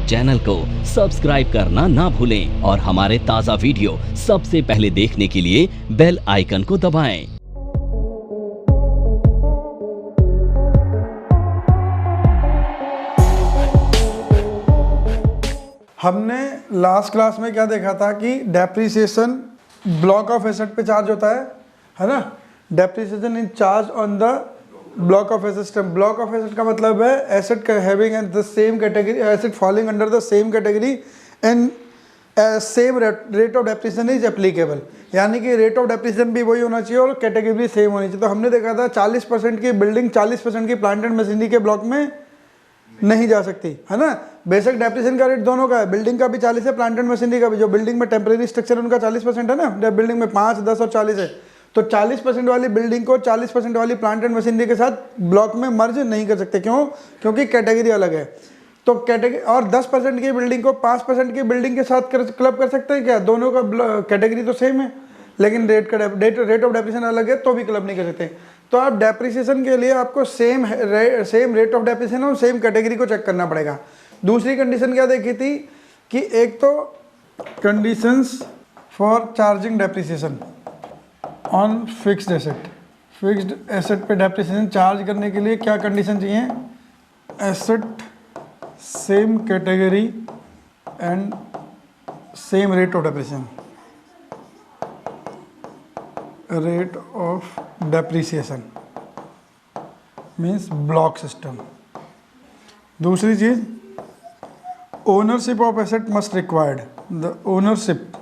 Channel को subscribe करना ना भूलें और हमारे ताज़ा वीडियो सबसे पहले देखने के लिए बेल आइकन को दबाएं। हमने लास्ट क्लास में क्या देखा था कि डेप्रिसिएशन ब्लॉक ऑफ एसेट पे चार्ज होता है ना। Depreciation in charge on the block of asset system. Block of asset का मतलब है asset having and the same category, asset falling under the same category and same rate of depreciation is applicable. यानी कि rate of depreciation भी वही होना चाहिए और कैटेगरी भी सेम होनी चाहिए। तो हमने देखा था 40% की बिल्डिंग 40% की प्लांट एंड मशीनरी के ब्लॉक में नहीं जा सकती, है ना। बेसिक डेप्रिसिएशन का रेट दोनों का है, बिल्डिंग का भी 40 है, प्लांट एंड मशीनरी का भी। जो बिल्डिंग में टेम्परेरी स्ट्रक्चर उनका 40% है ना, जब बिल्डिंग में 5, 10 और 40 है, तो 40% वाली बिल्डिंग को 40% वाली प्लांट एंड मशीनरी के साथ ब्लॉक में मर्ज नहीं कर सकते। क्यों? क्योंकि कैटेगरी अलग है। तो कैटेगरी और 10% की बिल्डिंग को 5% की बिल्डिंग के साथ क्लब कर सकते हैं क्या? दोनों का कैटेगरी तो सेम है, लेकिन रेट ऑफ डेप्रिसिएशन अलग है, तो भी क्लब नहीं कर सकते। तो आप डेप्रिसिएशन के लिए आपको सेम रेट ऑफ डेप्रिसिएशन और सेम कैटेगरी को चेक करना पड़ेगा। दूसरी कंडीशन क्या देखी थी कि एक तो conditions for charging depreciation on fixed asset. Fixed asset पे डेप्रिसिएशन चार्ज करने के लिए क्या कंडीशन चाहिए? Asset same category and same rate of depreciation, rate of depreciation means block system. दूसरी चीज ownership of asset must required. The ownership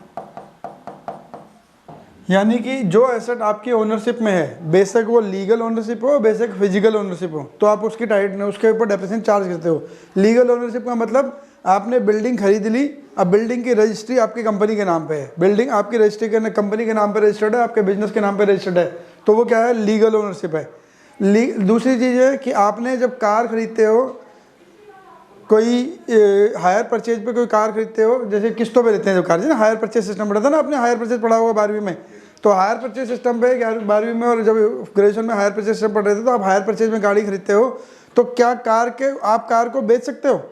यानी कि जो एसेट आपकी ओनरशिप में है, बेशक वो लीगल ओनरशिप हो, बेशक फिजिकल ओनरशिप हो, तो आप उसकी उसके ऊपर डेप्रिसिएशन चार्ज करते हो। लीगल ओनरशिप का मतलब आपने बिल्डिंग खरीद ली, अब बिल्डिंग की रजिस्ट्री आपकी कंपनी के नाम पे है, बिल्डिंग आपकी रजिस्ट्री करने कंपनी के नाम पे रजिस्टर्ड है, आपके बिजनेस के नाम पे रजिस्टर्ड है, तो वो क्या है? लीगल ओनरशिप है। दूसरी चीज़ है कि आपने जब कार खरीदते हो, कोई हायर परचेज पे कोई कार खरीदते हो, जैसे किस्तों पे लेते हैं जो कार, जैसे हायर परचेज सिस्टम पढ़ा था ना आपने, हायर परचेज पढ़ा होगा 12वीं में। तो हायर परचेज सिस्टम पे 12वीं में और जब ग्रेजुएशन में हायर परचेज सिस्टम पढ़ रहे थे, तो आप हायर परचेज में गाड़ी खरीदते हो, तो क्या आप कार को बेच सकते हो?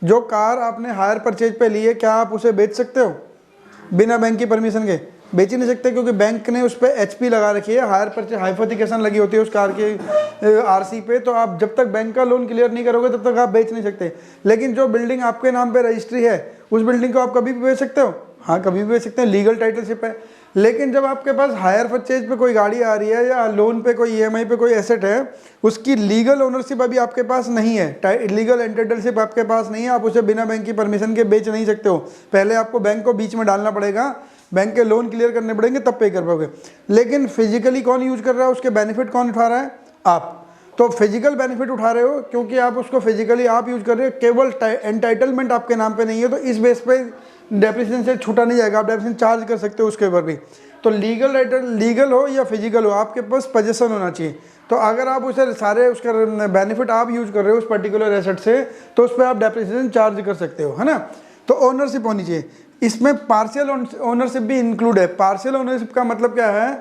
जो कार आपने हायर परचेज पे ली है, क्या आप उसे बेच सकते हो बिना बैंक की परमिशन के? बेच ही नहीं सकते, क्योंकि बैंक ने उस पर HP लगा रखी है, हायर परचेज हाइपोथिकेशन लगी होती है उस कार के RC पे। तो आप जब तक बैंक का लोन क्लियर नहीं करोगे तब तक आप बेच नहीं सकते। लेकिन जो बिल्डिंग आपके नाम पे रजिस्ट्री है, उस बिल्डिंग को आप कभी भी बेच सकते हो। हाँ, कभी भी बेच सकते हैं, लीगल टाइटलशिप है। लेकिन जब आपके पास हायर परचेज पे कोई गाड़ी आ रही है या लोन पे कोई EMI पे कोई एसेट है, उसकी लीगल ओनरशिप अभी आपके पास नहीं है, लीगल एंटाइटलशिप आपके पास नहीं है, आप उसे बिना बैंक की परमिशन के बेच नहीं सकते हो। पहले आपको बैंक को बीच में डालना पड़ेगा, बैंक के लोन क्लियर करने पड़ेंगे, तब पे कर पाओगे। लेकिन फिजिकली कौन यूज कर रहा है, उसके बेनिफिट कौन उठा रहा है? आप। तो फिजिकल बेनिफिट उठा रहे हो क्योंकि आप उसको फिजिकली आप यूज कर रहे हो, केवल एंटाइटलमेंट आपके नाम पे नहीं है, तो इस बेस पे डेप्रिसिएशन से छूटा नहीं जाएगा, आप डेप्रिसिएशन चार्ज कर सकते हो उसके ऊपर भी। तो लीगल हो या फिजिकल हो, आपके पास पोजीशन होना चाहिए। तो अगर आप उसे सारे उसका बेनिफिट आप यूज कर रहे हो उस पर्टिकुलर एसेट से, तो उस पर आप डेप्रिसिएशन चार्ज कर सकते हो, है ना। तो ओनरशिप होनी चाहिए। इसमें पार्शियल ओनरशिप भी इंक्लूड है। पार्शियल ओनरशिप का मतलब क्या है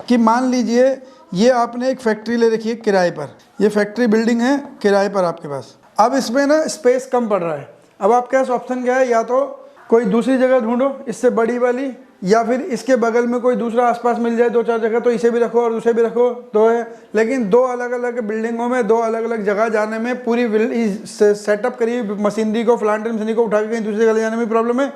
कि मान लीजिए ये आपने एक फैक्ट्री ले रखी है किराए पर, ये फैक्ट्री बिल्डिंग है किराए पर आपके पास। अब इसमें ना स्पेस कम पड़ रहा है, अब आपके पास ऑप्शन क्या है? या तो कोई दूसरी जगह ढूंढो इससे बड़ी वाली, या फिर इसके बगल में कोई दूसरा आसपास मिल जाए 2-4 जगह, तो इसे भी रखो और उसे भी रखो, दो है। लेकिन दो अलग अलग बिल्डिंगों में 2 अलग अलग जगह जाने में पूरी सेटअप करी मशीनरी को, प्लांट एंड मशीनरी को उठा के कहीं दूसरी जगह ले जाने में प्रॉब्लम है।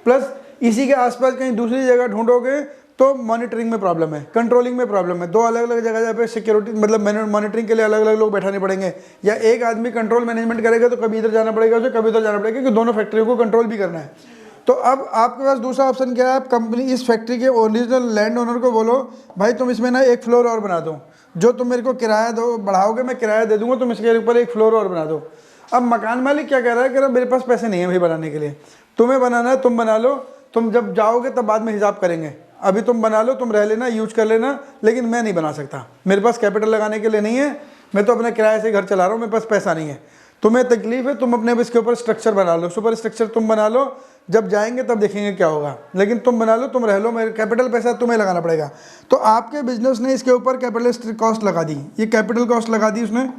प्लस इसी के आसपास कहीं दूसरी जगह ढूंढोगे तो मॉनिटरिंग में प्रॉब्लम है, कंट्रोलिंग में प्रॉब्लम है। 2 अलग अलग जगह पे सिक्योरिटी मतलब मॉनिटरिंग के लिए अलग अलग लोग बैठाने पड़ेंगे, या एक आदमी कंट्रोल मैनेजमेंट करेगा तो कभी इधर जाना पड़ेगा उसे, कभी उधर जाना पड़ेगा, क्योंकि दोनों फैक्ट्रियों को कंट्रोल भी करना है। तो अब आपके पास दूसरा ऑप्शन क्या है? आप कंपनी इस फैक्ट्री के ओरिजिनल लैंड ओनर को बोलो, भाई तुम इसमें ना 1 फ्लोर और बना दो, जो तुम मेरे को किराया दो बढ़ाओगे मैं किराया दे दूंगा, तुम इसके ऊपर 1 फ्लोर और बना दो। अब मकान मालिक क्या कह रहा है कि मेरे पास पैसे नहीं है भाई बनाने के लिए, तुम्हें बनाना है तुम बना लो, तुम जब जाओगे तब बाद में हिसाब करेंगे, अभी तुम बना लो, तुम रह लेना, यूज कर लेना, लेकिन मैं नहीं बना सकता, मेरे पास कैपिटल लगाने के लिए नहीं है, मैं तो अपने किराए से घर चला रहा हूँ, मेरे पास पैसा नहीं है। तुम्हें तकलीफ है, तुम अपने इसके ऊपर स्ट्रक्चर बना लो, सुपर स्ट्रक्चर तुम बना लो, जब जाएंगे तब देखेंगे क्या होगा, लेकिन तुम बना लो, तुम रह लो, मेरे कैपिटल पैसा तुम्हें लगाना पड़ेगा। तो आपके बिजनेस ने इसके ऊपर कैपिटल कॉस्ट लगा दी, ये कैपिटल कॉस्ट लगा दी उसने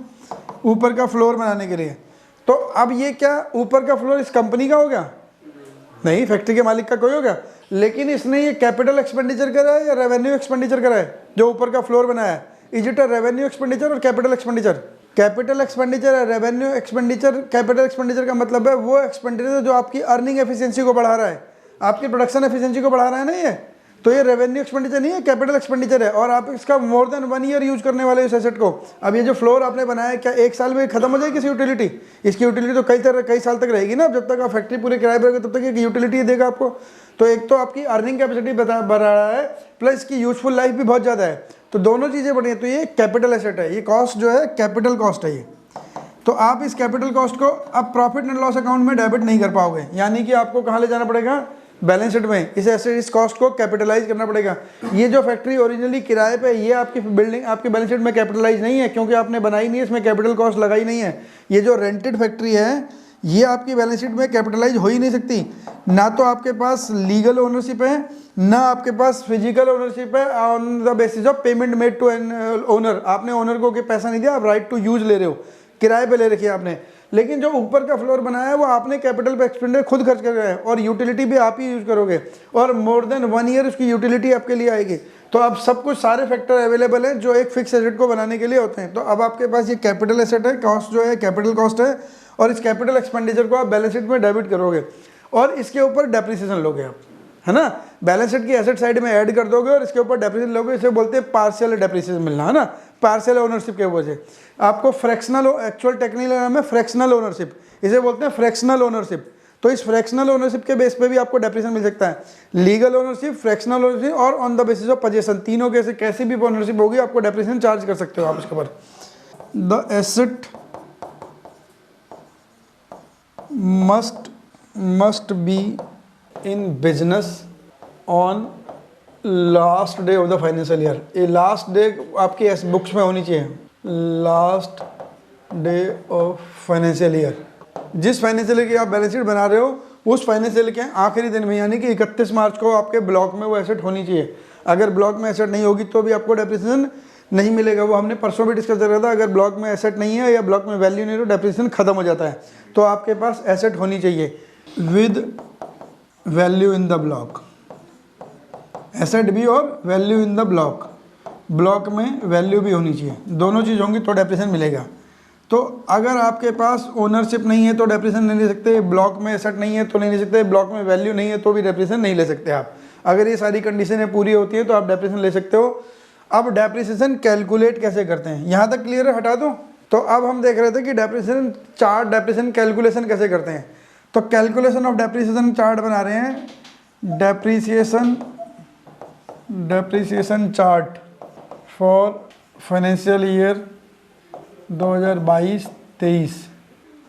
ऊपर का फ्लोर बनाने के लिए। तो अब ये क्या ऊपर का फ्लोर इस कंपनी का हो गया? नहीं, फैक्ट्री के मालिक का कोई हो गया, लेकिन इसने ये कैपिटल एक्सपेंडिचर करा है या रेवेन्यू एक्सपेंडिचर करा है? जो ऊपर का फ्लोर बनाया है, is it a revenue expenditure और कैपिटल एक्सपेंडिचर? कैपिटल एक्सपेंडिचर है। रेवेन्यू एक्सपेंडिचर, कैपिटल एक्सपेंडिचर का मतलब है वो एक्सपेंडिचर जो आपकी अर्निंग एफिशिएंसी को बढ़ा रहा है, आपकी प्रोडक्शन एफिशिएंसी को बढ़ा रहा है ना ये, तो ये रेवेन्यू एक्सपेंडिचर नहीं है, कैपिटल एक्सपेंडिचर है। और आप इसका मोर देन 1 ईयर यूज करने वाले इस एसेट को। अब ये जो फ्लोर आपने बनाया है, क्या 1 साल में खत्म हो जाएगी इसकी यूटिलिटी? इसकी यूटिलिटी तो कई साल तक रहेगी ना, जब तक आप फैक्ट्री पूरे किराए पर रहेगी तब तक ये यूटिलिटी देगा आपको। तो एक तो आपकी अर्निंग कैपेसिटी बढ़ा रहा है, प्लस इसकी यूजफुल लाइफ भी बहुत ज़्यादा है, तो दोनों चीज़ें बढ़िया। तो ये कैपिटल एसेट है, ये कॉस्ट जो है कैपिटल कॉस्ट है ये। तो आप इस कैपिटल कॉस्ट को अब प्रॉफिट एंड लॉस अकाउंट में डेबिट नहीं कर पाओगे, यानी कि आपको कहाँ ले जाना पड़ेगा? बैलेंस शीट में। इस कॉस्ट को कैपिटलाइज करना पड़ेगा। ये जो फैक्ट्री ओरिजिनली किराए पे, ये आपकी बिल्डिंग आपकी बैलेंस शीट में कैपिटलाइज नहीं है, क्योंकि आपने बनाई नहीं है, इसमें कैपिटल कॉस्ट लगाई नहीं है। ये जो रेंटेड फैक्ट्री है, ये आपकी बैलेंस शीट में कैपिटलाइज हो ही नहीं सकती। ना तो आपके पास लीगल ओनरशिप है, ना आपके पास फिजिकल ओनरशिप है on the basis of payment made to an owner. आपने ओनर को पैसा नहीं दिया, आप राइट टू यूज ले रहे हो, किराए पे ले रखी है आपने। लेकिन जो ऊपर का फ्लोर बनाया है वो आपने कैपिटल पे एक्सपेंडिचर खुद खर्च कर रहे हैं, और यूटिलिटी भी आप ही यूज करोगे, और मोर देन 1 ईयर उसकी यूटिलिटी आपके लिए आएगी। तो अब सब कुछ, सारे फैक्टर अवेलेबल हैं जो एक फिक्स एसेट को बनाने के लिए होते हैं। तो अब आपके पास ये कैपिटल एसेट है, कॉस्ट जो है कैपिटल कॉस्ट है, और इस कैपिटल एक्सपेंडिचर को आप बैलेंस शीट में डेबिट करोगे, और इसके ऊपर डेप्रिसिएशन लोगे आप, है ना। बैलेंस शीट की एसेट साइड में ऐड कर दोगे और इसके ऊपर डेप्रिसिएशन लोगे। इसे बोलते हैं पार्शियल डेप्रिसिएशन मिलना, है ना, पार्शियल ओनरशिप के वजह से। आपको फ्रैक्शनल, एक्चुअल टेक्निकल नाम है फ्रैक्शनल ओनरशिप, इसे बोलते हैं फ्रैक्शनल ओनरशिप। तो इस फ्रैक्शनल ओनरशिप के बेस पे भी आपको डेप्रिसिएशन मिल सकता है। लीगल ओनरशिप, फ्रैक्शनल ओनरशिप और on the basis of position, तीनों के से कैसी भी ओनरशिप होगी आपको डेप्रिसिएशन चार्ज कर सकते हो आप इसके ऊपर। The asset must be in business on last day of the financial year. ये लास्ट डे आपकी बुक्स में होनी चाहिए, last day of financial year. जिस फाइनेंशियल ईयर की आप बैलेंस शीट बना रहे हो, उस फाइनेंशियल के आखिरी दिन में, यानी कि 31 मार्च को आपके ब्लॉक में वो एसेट होनी चाहिए। अगर ब्लॉक में एसेट नहीं होगी तो भी आपको डेप्रिसिएशन नहीं मिलेगा। वो हमने परसों भी डिस्कस कर रहा था, अगर ब्लॉक में एसेट नहीं है या ब्लॉक में वैल्यू नहीं है तो डेप्रिसिएशन खत्म हो जाता है। तो आपके पास एसेट होनी चाहिए with value in the block, asset भी और value in the block, block में वैल्यू भी होनी चाहिए, दोनों चीज़ होंगी तो डेप्रिसिएशन मिलेगा। तो अगर आपके पास ओनरशिप नहीं है तो डेप्रिसिएशन नहीं ले सकते, ब्लॉक में एसेट नहीं है तो नहीं ले सकते, ब्लॉक में वैल्यू नहीं है तो भी डेप्रिसिएशन नहीं ले सकते आप। अगर ये सारी कंडीशनें पूरी होती है तो आप डेप्रिसिएशन ले सकते हो। अब डेप्रिसिएशन कैलकुलेट कैसे करते हैं, यहाँ तक क्लियर है, हटा दूँ? तो अब हम देख रहे थे कि डेप्रिसिएशन चार्ट, डेप्रिसिएशन कैलकुलेशन कैसे करते हैं। तो कैलकुलेशन ऑफ डेप्रिसिएशन चार्ट बना रहे हैं, depreciation chart for financial year 2022-23।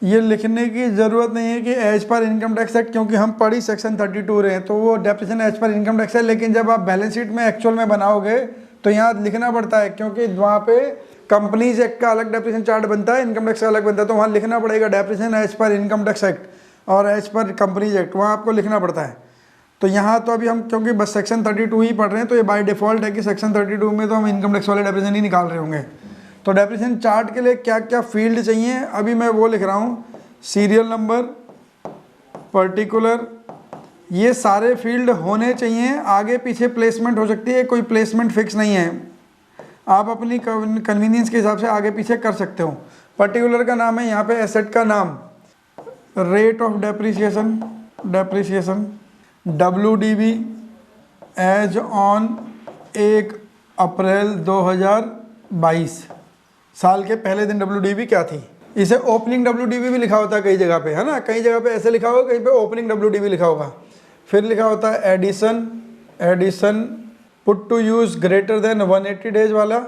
ये लिखने की ज़रूरत नहीं है कि as per income tax act, क्योंकि हम पढ़ी सेक्शन 32 रहे हैं, तो वो depreciation as per income tax है। लेकिन जब आप बैलेंस शीट में एक्चुअल में बनाओगे तो यहाँ लिखना पड़ता है, क्योंकि वहाँ पे कंपनीज एक्ट का अलग डेप्रिसिएशन चार्ट बनता है, इनकम टैक्स का अलग बनता है। तो वहाँ लिखना पड़ेगा depreciation as per income tax act और एज पर कंपनीज एक्ट, वहाँ आपको लिखना पड़ता है। तो यहाँ तो अभी हम क्योंकि बस सेक्शन 32 ही पढ़ रहे हैं, तो ये बाय डिफ़ॉल्ट है कि सेक्शन 32 में तो हम इनकम टैक्स वाले डेप्रिसिएशन ही निकाल रहे होंगे। तो डेप्रिसिएशन चार्ट के लिए क्या क्या फील्ड चाहिए, अभी मैं वो लिख रहा हूँ, सीरियल नंबर, पर्टिकुलर, ये सारे फील्ड होने चाहिए। आगे पीछे प्लेसमेंट हो सकती है, कोई प्लेसमेंट फिक्स नहीं है, आप अपनी कन्वीनियंस के हिसाब से आगे पीछे कर सकते हो। पर्टिकुलर का नाम है यहाँ पे एसेट का नाम, rate of depreciation, WDV as on 1 April 2022, साल के पहले दिन WDV क्या थी। इसे ओपनिंग WDV भी लिखा होता है कई जगह पे, है ना, कई जगह पे ऐसे लिखा होगा, कहीं पे ओपनिंग WDV लिखा होगा। फिर लिखा होता है addition put to use greater than 180 days वाला,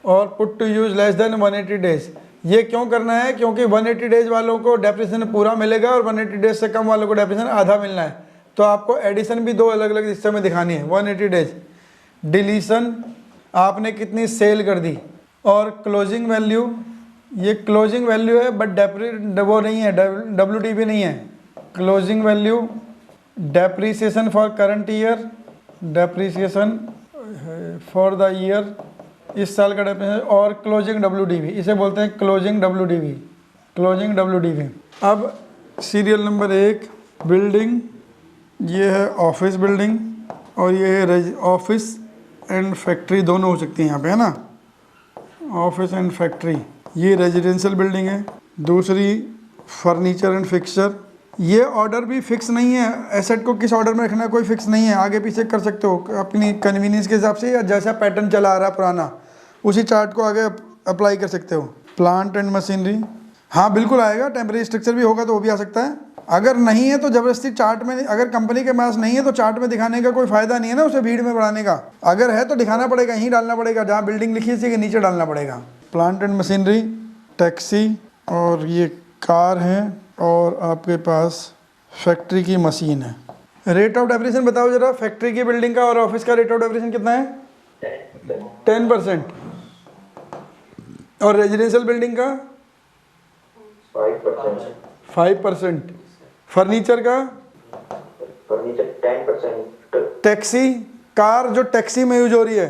और put to use less than 180 days. ये क्यों करना है, क्योंकि 180 डेज वालों को डेप्रिसिएशन पूरा मिलेगा और 180 डेज से कम वालों को डेप्रिसिएशन आधा मिलना है। तो आपको एडिशन भी 2 अलग अलग हिस्से में दिखानी है, 180 डेज। डिलीशन, आपने कितनी सेल कर दी। और क्लोजिंग वैल्यू, ये क्लोजिंग वैल्यू है बट वो नहीं है, WDV नहीं है। Closing value, depreciation for current year, depreciation for the year, इस साल का डेप्रिसिएशन, और क्लोजिंग WDV, इसे बोलते हैं क्लोजिंग WDV, क्लोजिंग WDV। अब सीरियल नंबर 1 बिल्डिंग, ये है ऑफिस बिल्डिंग और ये है ऑफिस एंड फैक्ट्री, दोनों हो सकती हैं यहाँ पे, है ना। ऑफिस एंड फैक्ट्री, ये रेजिडेंशियल बिल्डिंग है। दूसरी फर्नीचर एंड फिक्सचर, ये ऑर्डर भी फिक्स नहीं है, एसेट को किस ऑर्डर में रखना है कोई फिक्स नहीं है, आगे पीछे कर सकते हो अपनी कन्वीनियंस के हिसाब से, या जैसा पैटर्न चला आ रहा है पुराना उसी चार्ट को आगे अप्लाई कर सकते हो। प्लांट एंड मशीनरी, हाँ बिल्कुल आएगा, टेम्परेरी स्ट्रक्चर भी होगा तो वो भी आ सकता है। अगर नहीं है तो ज़बरदस्ती चार्ट में, अगर कंपनी के पास नहीं है तो चार्ट में दिखाने का कोई फ़ायदा नहीं है ना, उसे भीड़ में बढ़ाने का। अगर है तो दिखाना पड़ेगा, यहीं डालना पड़ेगा, जहाँ बिल्डिंग लिखी है इसी के नीचे डालना पड़ेगा। प्लांट एंड मशीनरी, टैक्सी, और ये कार है, और आपके पास फैक्ट्री की मशीन है। रेट ऑफ डेप्रिसिएशन बताओ जरा, फैक्ट्री की बिल्डिंग का और ऑफिस का रेट ऑफ डेप्रिसिएशन कितना है? 10%। और रेजिडेंशियल बिल्डिंग का 5%। फर्नीचर का 10%। टैक्सी, कार जो टैक्सी में यूज हो रही है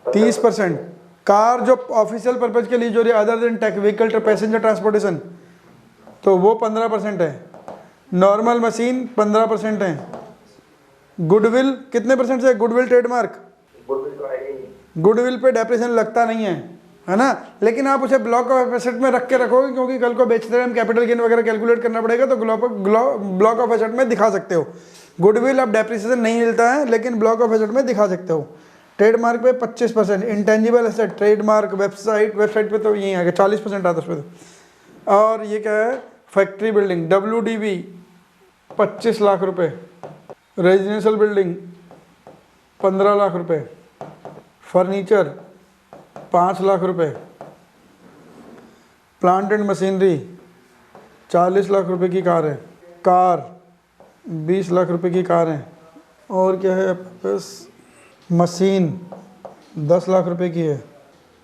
30%। कार जो ऑफिशियल पर्पज के लिए यूज हो रही है other than vehicle passenger transportation, तो वो 15% है। नॉर्मल मशीन 15% है। गुडविल कितने परसेंट से? गुडविल ट्रेडमार्क, गुडविल पे डेप्रिसिएशन लगता नहीं है ना, लेकिन आप उसे ब्लॉक ऑफ एसेट में रख के रखोगे, क्योंकि कल को बेचते टाइम कैपिटल गेन वगैरह कैलकुलेट करना पड़ेगा, तो ब्लॉक ऑफ एसेट में दिखा सकते हो। गुडविल अब डेप्रिसिएशन नहीं मिलता है, लेकिन ब्लॉक ऑफ एसेट में दिखा सकते हो। ट्रेडमार्क पे 25%। इंटेंजिबल एसेट, ट्रेडमार्क, वेबसाइट पे तो यही आ गया 40% आता है उस पर तो। और ये क्या है? फैक्ट्री बिल्डिंग, WDV 25 लाख रुपए, रेजिडेंशियल बिल्डिंग 15 लाख रुपए, फर्नीचर 5 लाख रुपए, प्लांट एंड मशीनरी 40 लाख रुपए की कार है, कार 20 लाख रुपए की कार है, और क्या है आपके पास? मशीन 10 लाख रुपए की है,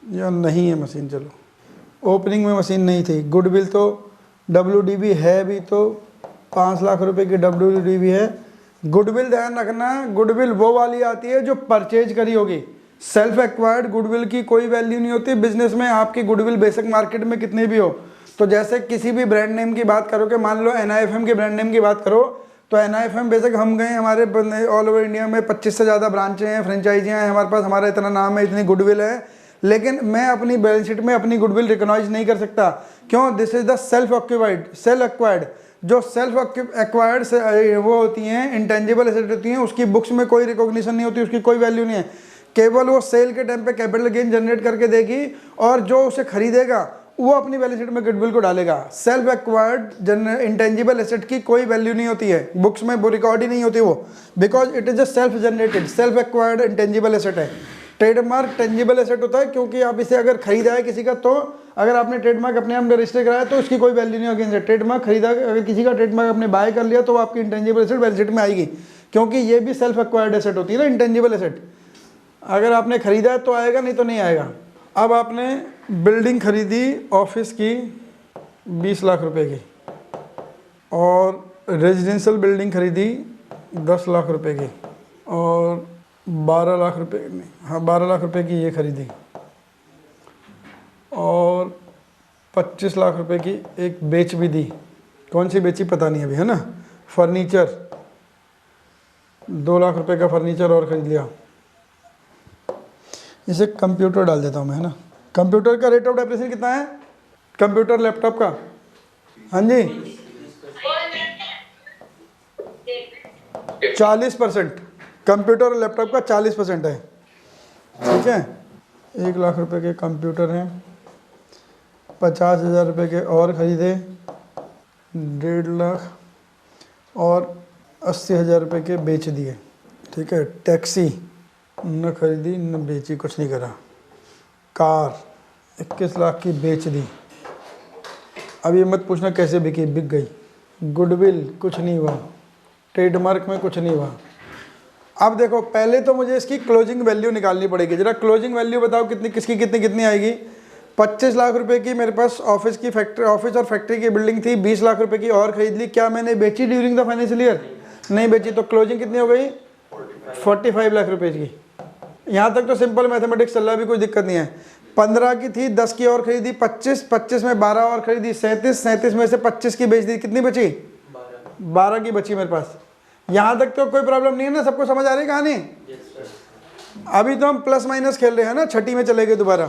या नहीं है मशीन, चलो ओपनिंग में मशीन नहीं थी। गुडविल तो WDV है भी, तो 5 लाख रुपए की WDV है। गुडविल ध्यान रखना, गुडविल वो वाली आती है जो परचेज करी होगी। सेल्फ एक्वायर्ड गुडविल की कोई वैल्यू नहीं होती बिजनेस में, आपकी गुडविल बेसिक मार्केट में कितने भी हो। तो जैसे किसी भी ब्रांड नेम की बात करो, कि मान लो NIFM के ब्रांड नेम की बात करो, तो NIFM बेसिक हम गए, हमारे ऑल ओवर इंडिया में 25 से ज़्यादा ब्रांचें हैं, फ्रेंचाइजियाँ हैं हमारे पास, हमारा इतना नाम है, इतनी गुडविल है, लेकिन मैं अपनी बैलेंस शीट में अपनी गुडविल रिकॉग्नाइज नहीं कर सकता। क्यों? This is the self acquired. जो सेल्फ एक्वायर्ड से वो होती हैं, इंटेंजिबल एसेट होती हैं, उसकी बुक्स में कोई रिकॉग्निशन नहीं होती, उसकी कोई वैल्यू नहीं है। केवल वो सेल के टाइम पे कैपिटल गेन जनरेट करके देगी, और जो उसे खरीदेगा वो अपनी बैलेंस शीट में गुडविल को डालेगा। सेल्फ एक्वायर्ड इंटेंजिबल एसेट की कोई वैल्यू नहीं होती है, बुक्स में वो रिकॉर्ड ही नहीं होती वो, because it is a self generated, self acquired intangible asset है। ट्रेडमार्क टेंजिबल एसेट होता है, क्योंकि आप इसे अगर खरीदा है किसी का, तो अगर आपने ट्रेडमार्क अपने हम रजिस्टर कराया तो उसकी कोई वैल्यू नहीं होगी। ट्रेडमार्क खरीदा, अगर किसी का ट्रेडमार्क आपने बाय कर लिया तो आपकी इंटेंजिबल एसेट बैलेंस शीट में आएगी, क्योंकि ये भी सेल्फ एक्वायर्ड एसेट होती है ना, इंटेंजिबल एसेट। अगर आपने खरीदा है तो आएगा, नहीं तो नहीं आएगा। अब आपने बिल्डिंग खरीदी ऑफिस की 20 लाख रुपए की, और रेजिडेंशियल बिल्डिंग खरीदी 10 लाख रुपए की, और 12 लाख रुपए नहीं, हाँ 12 लाख रुपए की ये खरीदी, और 25 लाख रुपए की एक बेच भी दी। कौन सी बेची पता नहीं अभी, है ना। फर्नीचर 2 लाख रुपए का फर्नीचर और खरीद लिया। इसे कंप्यूटर डाल देता हूँ मैं, है ना। कंप्यूटर का रेट ऑफ डेप्रिसिएशन कितना है? कंप्यूटर लैपटॉप का, हाँ जी 40%। कंप्यूटर और लैपटॉप का 40% है, ठीक है। 1 लाख रुपए के कंप्यूटर हैं, 50,000 रुपये के और ख़रीदे, 1.5 लाख, और 80,000 रुपये के बेच दिए, ठीक है। टैक्सी न खरीदी न बेची, कुछ नहीं करा। कार 21 लाख की बेच दी। अब ये मत पूछना कैसे बिकी, बिक गई। गुडविल कुछ नहीं हुआ, ट्रेडमार्क में कुछ नहीं हुआ। अब देखो, पहले तो मुझे इसकी क्लोजिंग वैल्यू निकालनी पड़ेगी। जरा क्लोजिंग वैल्यू बताओ कितनी, किसकी कितनी आएगी। 25 लाख रुपए की मेरे पास ऑफिस और फैक्ट्री की बिल्डिंग थी, 20 लाख रुपए की और खरीद ली। क्या मैंने बेची ड्यूरिंग द फाइनेंशियल ईयर? नहीं बेची, तो क्लोजिंग कितनी हो गई? 45 लाख रुपए की। यहाँ तक तो सिंपल मैथमेटिक्स चल रहा है, भी कोई दिक्कत नहीं है। 15 की थी, 10 की और खरीदी, 25 में 12 और खरीदी, 37 में से 25 की बेच दी, कितनी बची? 12 की बची मेरे पास। यहाँ तक तो कोई प्रॉब्लम नहीं है ना, सबको समझ आ रही कहानी? अभी तो हम प्लस माइनस खेल रहे हैं ना, छठी में चले गए दोबारा।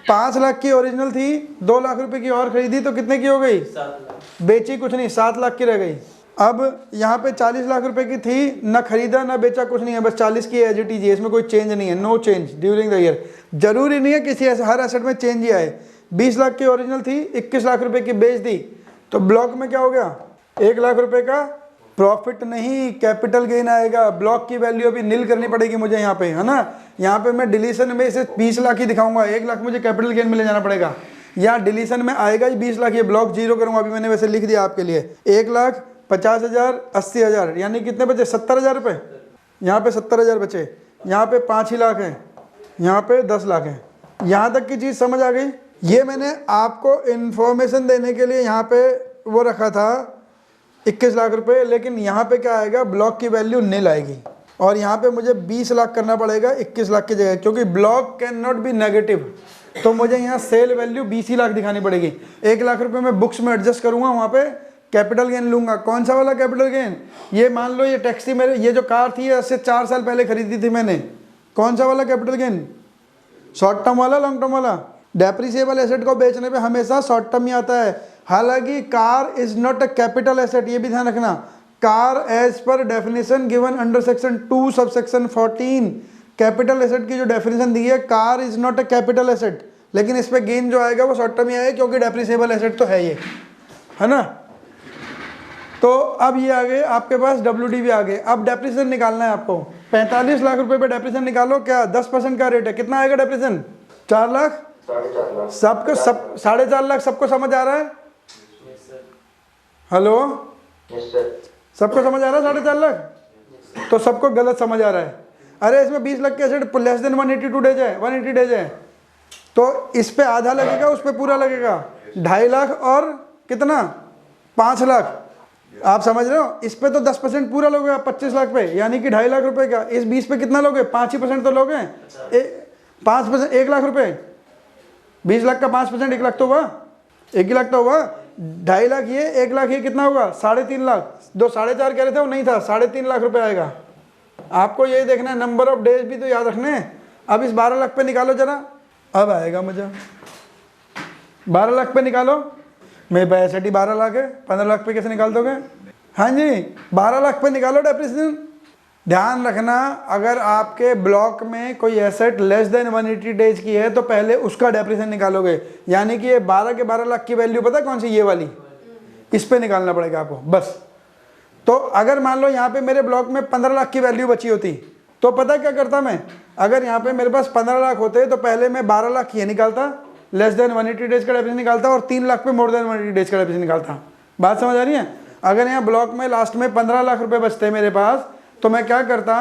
5 लाख की ओरिजिनल थी, 2 लाख रुपए की और खरीदी तो कितने की हो गई? 7 लाख। बेची कुछ नहीं, 7 लाख की रह गई। अब यहाँ पे 40 लाख रुपए की थी, ना खरीदा ना बेचा, कुछ नहीं है, बस 40 की एज इट इज है, इसमें कोई चेंज नहीं है, no change during the year. जरूरी नहीं है किसी हर एसेट में चेंज ही आए। 20 लाख की ओरिजिनल थी, 21 लाख रुपए की बेच दी, तो ब्लॉक में क्या हो गया? 1 लाख रुपए का प्रॉफिट नहीं, कैपिटल गेन आएगा। ब्लॉक की वैल्यू अभी नील करनी पड़ेगी मुझे यहाँ पे, है ना। यहाँ पे मैं डिलीशन में इसे 20 लाख ही दिखाऊंगा, 1 लाख मुझे कैपिटल गेन में ले जाना पड़ेगा। यहाँ डिलीशन में आएगा ही 20 लाख, ये ब्लॉक जीरो करूंगा अभी, मैंने वैसे लिख दिया आपके लिए। 1,50,000, 80,000, यानी कितने बचे? 70,000 रुपये। यहाँ पे 70,000 बचे, यहाँ पे 5 ही लाख हैं, यहाँ पे 10 लाख हैं। यहाँ तक की चीज़ समझ आ गई? ये मैंने आपको इन्फॉर्मेशन देने के लिए यहाँ पे वो रखा था 21 लाख रुपए, लेकिन यहाँ पे क्या आएगा? ब्लॉक की वैल्यू नील आएगी, और यहाँ पे मुझे 20 लाख करना पड़ेगा 21 लाख की जगह, क्योंकि block can not be negative. तो मुझे यहाँ सेल वैल्यू 20 ही लाख दिखानी पड़ेगी। 1 लाख रुपए मैं बुक्स में एडजस्ट करूँगा, वहाँ पे कैपिटल गेन लूँगा। कौन सा वाला कैपिटल गेन? ये मान लो ये टैक्सी मेरे, ये जो कार थी इससे 4 साल पहले खरीदी थी मैंने। कौन सा वाला कैपिटल गेन? शॉर्ट टर्म वाला, लॉन्ग टर्म वाला? डेप्रिसिएबल एसेट को बेचने पे हमेशा शॉर्ट टर्म ही आता है। हालांकि car is not a capital asset, ये भी ध्यान रखना। Car as per definition given under section 2 sub section 14, capital asset की जो डेफिनेशन दी है, car is not a capital asset, लेकिन इस पे गेन जो आएगा वो शॉर्ट टर्म ही आएगा, क्योंकि डेप्रिसिएबल एसेट तो है ये, है ना। तो अब ये आ गए आपके पास, WD भी आ गए। अब डेप्रिसिएशन निकालना है आपको। 45 लाख रुपए पे डेप्रिसिएशन निकालो। क्या 10% का रेट है? कितना आएगा डेप्रिसिएशन? 4 लाख। 4.5 लाख। सबको 4.5 लाख सबको समझ आ रहा है? हेलो, सबको समझ आ रहा है 4.5 लाख? तो सबको गलत समझ आ रहा है। अरे इसमें 20 लाख के एसेट लेस देन 182 डेज है, 180 डेज है, तो इस पे आधा लगेगा, उस पे पूरा लगेगा। 2.5 लाख और कितना? 5 लाख। आप समझ रहे हो? इस पे तो 10% पूरा लोगे आप 25 लाख पे, यानी कि 2.5 लाख रुपए का। इस 20 पे कितना लोगे? 5% तो लोगे। 5%, 1 लाख रुपए। 20 लाख का 5%, 1 लाख तो हुआ, 1 ही लाख तो हुआ। 2.5 लाख ये, 1 लाख ये, कितना होगा? 3.5 लाख। 4.5 कह रहे थे, वो नहीं था, 3.5 लाख रुपए आएगा। आपको यही देखना है, नंबर ऑफ डेज भी तो याद रखने हैं। अब इस 12 लाख पे निकालो जरा, अब आएगा मजा। 12 लाख पे निकालो, मेरे पास एसेट ही 12 लाख है, 15 लाख पे कैसे निकाल दोगे? हाँ जी, 12 लाख पे निकालो डेप्रिसिएशन। ध्यान रखना, अगर आपके ब्लॉक में कोई एसेट लेस देन 180 डेज की है तो पहले उसका डेप्रिसिएशन निकालोगे। यानी कि ये 12 के 12 लाख की वैल्यू पता है कौन सी? ये वाली, इस पे निकालना पड़ेगा आपको बस। तो अगर मान लो यहाँ पे मेरे ब्लॉक में 15 लाख की वैल्यू बची होती तो पता क्या करता मैं? अगर यहाँ पे मेरे पास 15 लाख होते तो पहले मैं 12 लाख ये निकालता, लेस देन 180 डेज का डेप्रिसिएशन निकालता, और 3 लाख पे मोर देन 180 डेज का डेप्रिसिएशन निकालता। बात समझ आ रही है? अगर यहाँ ब्लॉक में लास्ट में 15 लाख रुपए बचते मेरे पास, तो मैं क्या करता?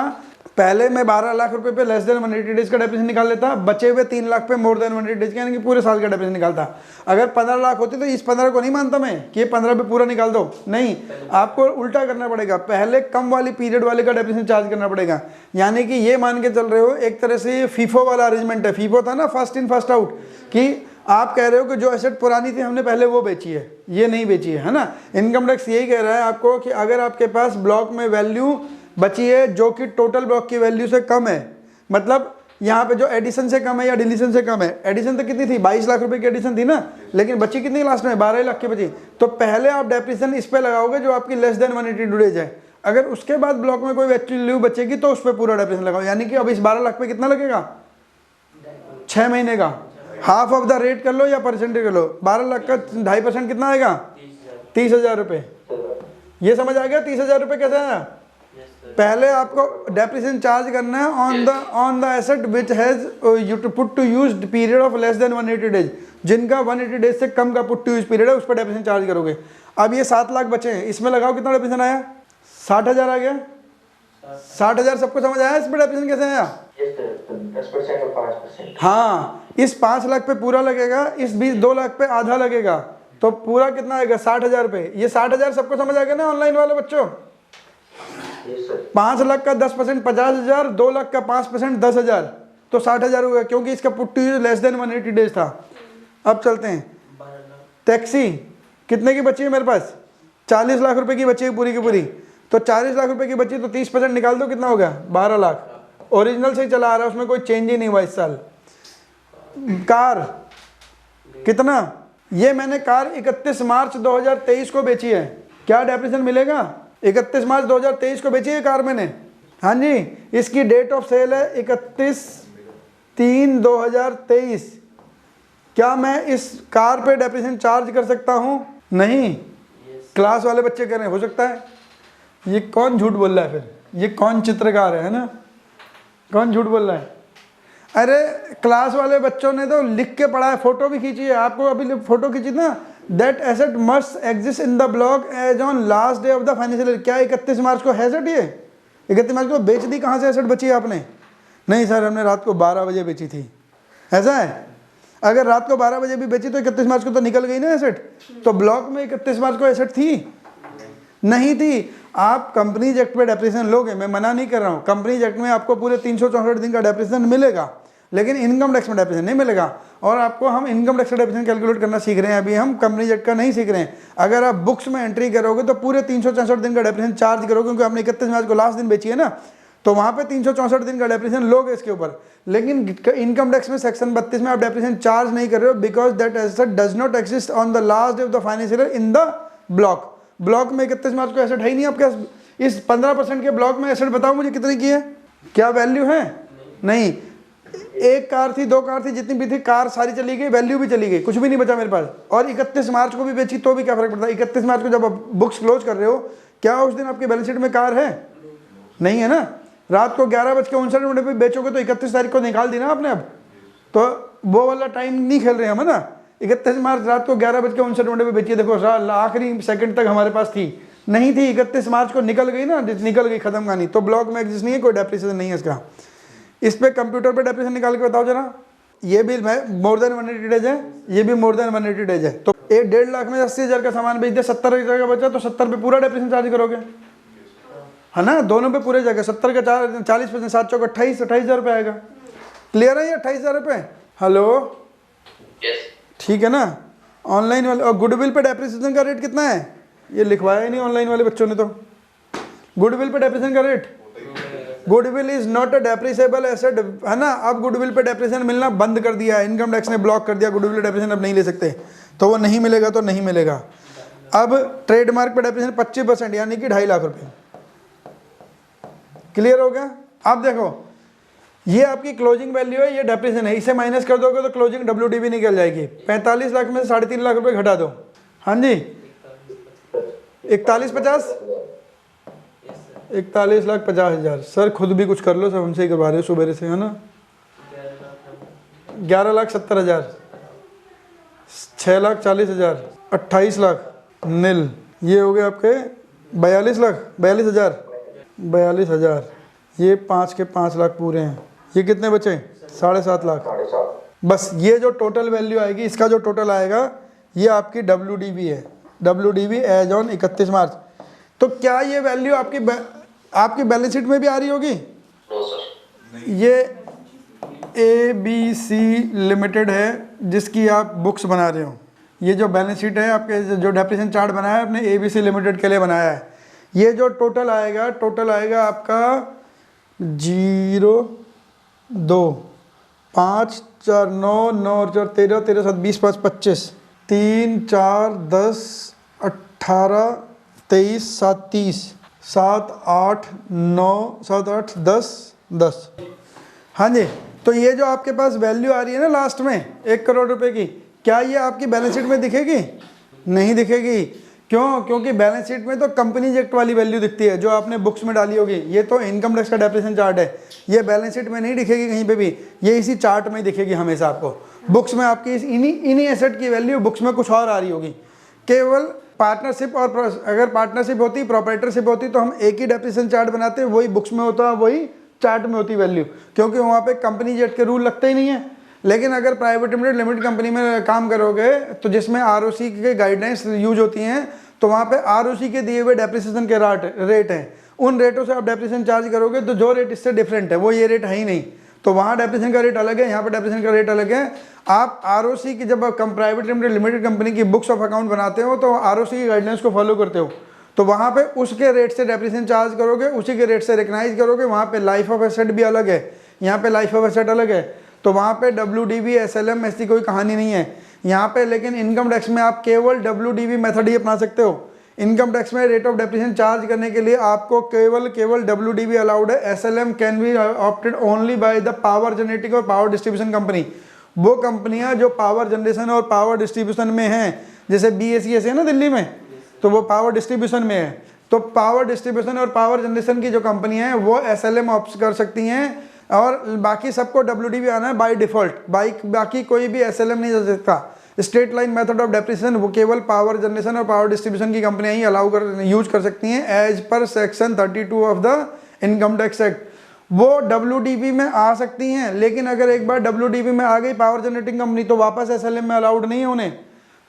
पहले मैं 12 लाख रुपए पे लेस देन 180 डेज का डेप्रिसिएशन निकाल लेता, बचे हुए 3 लाख पे मोर देन 180 डेज का, यानी कि पूरे साल का डेप्रिसिएशन निकालता। अगर 15 लाख होती तो इस 15 को नहीं मानता मैं कि ये 15 पे पूरा निकाल दो, नहीं, आपको उल्टा करना पड़ेगा। पहले कम वाली पीरियड वाले का डेप्रिसिएशन चार्ज करना पड़ेगा। यानी कि ये मान के चल रहे हो एक तरह से फीफो वाला अरेंजमेंट है। फीफो था ना, फर्स्ट इन फर्स्ट आउट, कि आप कह रहे हो कि जो एसेट पुरानी थी हमने पहले वो बेची है, ये नहीं बेची है ना। इनकम टैक्स यही कह रहा है आपको कि अगर आपके पास ब्लॉक में वैल्यू बची है जो कि टोटल ब्लॉक की वैल्यू से कम है, मतलब यहाँ पे जो एडिशन से कम है या डिलीशन से कम है। एडिशन तो कितनी थी? 22 लाख रुपए की एडिशन थी ना, लेकिन बची कितनी लास्ट में? 12 लाख की बची। तो पहले आप डेप्रिसिएशन इस पे लगाओगे जो आपकी लेस देन 180 डेज है। अगर उसके बाद ब्लॉक में कोई वैल्यू बचेगी तो उस पर पूरा डेप्रिसिएशन लगाओ। यानी कि अब इस 12 लाख पे कितना लगेगा? 6 महीने का। हाफ ऑफ द रेट कर लो या परसेंटेज कर लो। 12 लाख का 2.5% कितना आएगा? 30,000 रुपये। ये समझ आ गया 30,000 रुपये कैसे आया? पहले आपको डेप्रिसिएशन चार्ज करना है on the asset which has you to put to use period of less than 180 days. जिनका 180 डेज से कम का पुट टू यूज पीरियड है उस पर डेप्रिसिएशन चार्ज करोगे। अब ये 7 लाख बचे हैं, इसमें लगाओ कितना डेप्रिसिएशन आया? 60,000 आ गया। 60,000 सबको समझ आया? इस पर डेप्रिसिएशन कैसे आया? 10% और 5%। हाँ, इस 5 लाख पे पूरा लगेगा, इस 2 लाख पे आधा लगेगा, तो पूरा कितना आएगा? 60,000 रुपये। ये 60,000 सबको समझ आ गया ना ऑनलाइन वाले बच्चों? 5 लाख का 10% 50,000, 2 लाख का 5% 10,000, तो 60,000 हो गया, क्योंकि इसका put to use less than 180 days था। अब चलते हैं, टैक्सी कितने की बची है मेरे पास, 40 लाख रुपए की बची है पूरी की पूरी। तो 40 लाख रुपए की बची तो 30% निकाल दो, कितना हो गया 12 लाख। ओरिजिनल से ही चला आ रहा है, उसमें कोई चेंज ही नहीं हुआ इस साल। कार कितना, ये मैंने कार 31 मार्च 2023 को बेची है, क्या डेप्रिसिएशन मिलेगा, 31 मार्च 2023 को बेची है कार मैंने। हाँ जी, इसकी डेट ऑफ सेल है 31/3/2023। क्या मैं इस कार पे डेप्रिसिएशन चार्ज कर सकता हूँ, नहीं। क्लास वाले बच्चे कह रहे हैं हो सकता है, ये कौन झूठ बोल रहा है फिर, ये कौन चित्रकार है ना, कौन झूठ बोल रहा है। अरे क्लास वाले बच्चों ने तो लिख के पढ़ा है, फोटो भी खींची है, आपको अभी फोटो खींची ना, that asset must exist in the block as on last day of the financial year. क्या 31 मार्च को है एसेट, ये 31 मार्च को बेच दी, कहाँ से एसेट बची है आपने, नहीं सर हमने रात को 12 बजे बेची थी, ऐसा है। अगर रात को 12 बजे भी बेची तो 31 मार्च को तो निकल गई ना एसेट, तो ब्लॉक में 31 मार्च को एसेट थी, नहीं थी। आप कंपनीज एक्ट पे डेप्रिसिएशन लोगे, मैं मना नहीं कर रहा हूँ, कंपनीज एक्ट में आपको पूरे 364 दिन का डेप्रिसिएशन मिलेगा, लेकिन इनकम टैक्स में डेप्रिसिएशन नहीं मिलेगा। और आपको हम इनकम टैक्स का डेप्रिसिएशन कैलकुलेट करना सीख रहे हैं, अभी हम कंपनीज एक्ट का नहीं सीख रहे हैं। अगर आप बुक्स में एंट्री करोगे तो पूरे 364 दिन का डेप्रिसिएशन चार्ज करोगे, क्योंकि आपने 31 मार्च को लास्ट दिन बेची है ना, तो वहाँ पे 364 दिन का डेप्रिसिएशन लोगे इसके ऊपर। लेकिन इनकम टैक्स में सेक्शन 32 में आप डेप्रिसिएशन चार्ज नहीं कर रहे हो, because that asset does not exist on the last day of the financial year in the block. Block में 31 मार्च को एसेट है ही नहीं आपके। इस 15% के ब्लॉक में एसेट बताओ मुझे कितनी की है, क्या वैल्यू है, नहीं। एक कार थी, 2 कार थी, जितनी भी थी कार सारी चली गई, वैल्यू भी चली गई, कुछ भी नहीं बचा मेरे पास। और 31 मार्च को भी बेची तो भी क्या फर्क पड़ता है। 31 मार्च को जब आप बुक्स क्लोज कर रहे हो, क्या उस दिन आपके बैलेंस शीट में कार है, नहीं है ना। रात को 11:59 पे बेचोगे तो 31 तारीख को निकाल दी ना आपने। अब तो वो वाला टाइम नहीं खेल रहे हम, है ना। 31 मार्च रात को 11:59 पे बेची, देखो आखिरी सेकंड तक हमारे पास थी, नहीं थी, 31 मार्च को निकल गई ना, निकल गई, खत्म कहानी। तो ब्लॉक में एग्जिस्ट नहीं है, कोई डेप्रिसिएशन नहीं है इसका। इस पे कंप्यूटर पे डेप्रिसिएशन निकाल के बताओ जरा। ये भी मोर देन 180 डेज है, ये भी मोर देन 180 डेज है। तो 1.5 लाख में 80,000 का सामान बेच दिया, 70,000 का बचा, तो 70 पे पूरा डेप्रिसिएशन चार्ज करोगे, है ना। दोनों पे पूरे जगह 70 का 40%, 7 चौक 28,000 रुपये आएगा। क्लियर है ये 28,000 रुपये। हेलो, ठीक है ना। ऑनलाइन वाले, और गुडविल पे डेप्रिसिएशन का रेट कितना है, ये लिखवाया ही नहीं ऑनलाइन वाले बच्चों ने। तो गुडविल पे डेप्रिसिएशन का rate, goodwill is not a depreciable asset, है ना। अब गुडविल पे डेप्रिसिएशन मिलना बंद कर दिया है, इनकम टैक्स ने ब्लॉक कर दिया, गुडविल डेप्रिसिएशन अब नहीं ले सकते, तो वो नहीं मिलेगा तो नहीं मिलेगा। अब ट्रेडमार्क पे डेप्रिसिएशन 25%, यानी कि 2.5 लाख रुपये। क्लियर हो गया। अब देखो, ये आपकी क्लोजिंग वैल्यू है, ये डेप्रिसिएशन है, इसे माइनस कर दोगे तो क्लोजिंग WDV निकल जाएगी। 45 लाख में से 3.5 लाख रुपए घटा दो, हाँ जी 41,50,000। सर खुद भी कुछ कर लो, सब हमसे ही करवा रहे हो सुबह से, है ना। 11,70,000, 6,40,000, 28 लाख नील, ये हो गए आपके 42,000। ये 5 के 5 लाख पूरे हैं। ये कितने बचे, 7.5 लाख। बस ये जो टोटल वैल्यू आएगी, इसका जो टोटल आएगा, ये आपकी WDV है, WDV एज ऑन 31 मार्च। तो क्या ये वैल्यू आपकी बैलेंस शीट में भी आ रही होगी। नो सर, ये ABC लिमिटेड है जिसकी आप बुक्स बना रहे हो। ये जो बैलेंस शीट है आपके, जो डेप्रिसिएशन चार्ट बनाया है आपने ABC लिमिटेड के लिए बनाया है। ये जो टोटल आएगा आपका 0, 2, 5, 4, 9, 9 और 4, 13, 13, 7, 20, 5, 25, 3, 4, 10, 18, 23, 7, 30, 7, 8, 9, 7, 8, 10, 10। हाँ जी, तो ये जो आपके पास वैल्यू आ रही है ना लास्ट में 1 करोड़ रुपए की, क्या ये आपकी बैलेंस शीट में दिखेगी, नहीं दिखेगी। क्यों, क्योंकि बैलेंस शीट में तो कंपनीज एक्ट वाली वैल्यू दिखती है जो आपने बुक्स में डाली होगी। ये तो इनकम टैक्स का डेप्रिसिएशन चार्ट है, ये बैलेंस शीट में नहीं दिखेगी कहीं पे भी, ये इसी चार्ट में ही दिखेगी हमेशा आपको। बुक्स में आपकी इन्हीं एसेट की वैल्यू बुक्स में कुछ और आ रही होगी। केवल पार्टनरशिप, और अगर पार्टनरशिप होती, प्रोप्राइटरशिप होती, तो हम एक ही डेप्रिसिएशन चार्ट बनाते, वही बुक्स में होता, वही चार्ट में होती वैल्यू, क्योंकि वहाँ पे कंपनीज एक्ट के रूल लगते ही नहीं है। लेकिन अगर प्राइवेट लिमिटेड कंपनी में काम करोगे तो जिसमें ROC के गाइडलाइंस यूज होती हैं, तो वहाँ पे ROC के दिए हुए डेप्रिसिएशन के रेट हैं, उन रेटों से आप डेप्रिसिएशन चार्ज करोगे तो जो रेट इससे डिफरेंट है वो ये रेट है ही नहीं, तो वहाँ डेप्रिसिएशन का रेट अलग है, यहाँ पर डेप्रिसिएशन का रेट अलग है। आप आरओसी की जब प्राइवेट लिमिटेड कंपनी की बुक्स ऑफ अकाउंट बनाते हो तो आरओसी की गाइडलाइंस को फॉलो करते हो, तो वहाँ पे उसके रेट से डेप्रिसिएशन चार्ज करोगे, उसी के रेट से रिकग्नाइज करोगे। वहाँ पे लाइफ ऑफ एसेट भी अलग है, यहाँ पे लाइफ ऑफ एसेट अलग है। तो वहाँ पे WDV SLM ऐसी कोई कहानी नहीं है यहाँ पे। लेकिन इनकम टैक्स में आप केवल WDV मेथड ही अपना सकते हो। इनकम टैक्स में रेट ऑफ डेप्रिसिएशन चार्ज करने के लिए आपको केवल WDV अलाउड है। SLM can be opted only by the power generating और पावर डिस्ट्रीब्यूशन कंपनी। वो कंपनियां जो पावर जनरेशन और पावर डिस्ट्रीब्यूशन में हैं, जैसे BSES है ना दिल्ली में, तो वो पावर डिस्ट्रीब्यूशन में है। तो पावर डिस्ट्रीब्यूशन और पावर जनरेशन की जो कंपनियां हैं वो SLM ऑप्ट कर सकती हैं, और बाकी सबको WDV आना है बाय डिफ़ॉल्ट। बाकी कोई भी SLM नहीं जा सकता। Straight line method of depreciation वो केवल पावर जनरेशन और पावर डिस्ट्रीब्यूशन की कंपनियां ही यूज कर सकती हैं as per section 32 of the income tax act. वो WDV में आ सकती हैं, लेकिन अगर एक बार WDV में आ गई पावर जनरेटिंग कंपनी तो वापस SLM में अलाउड नहीं है उन्हें।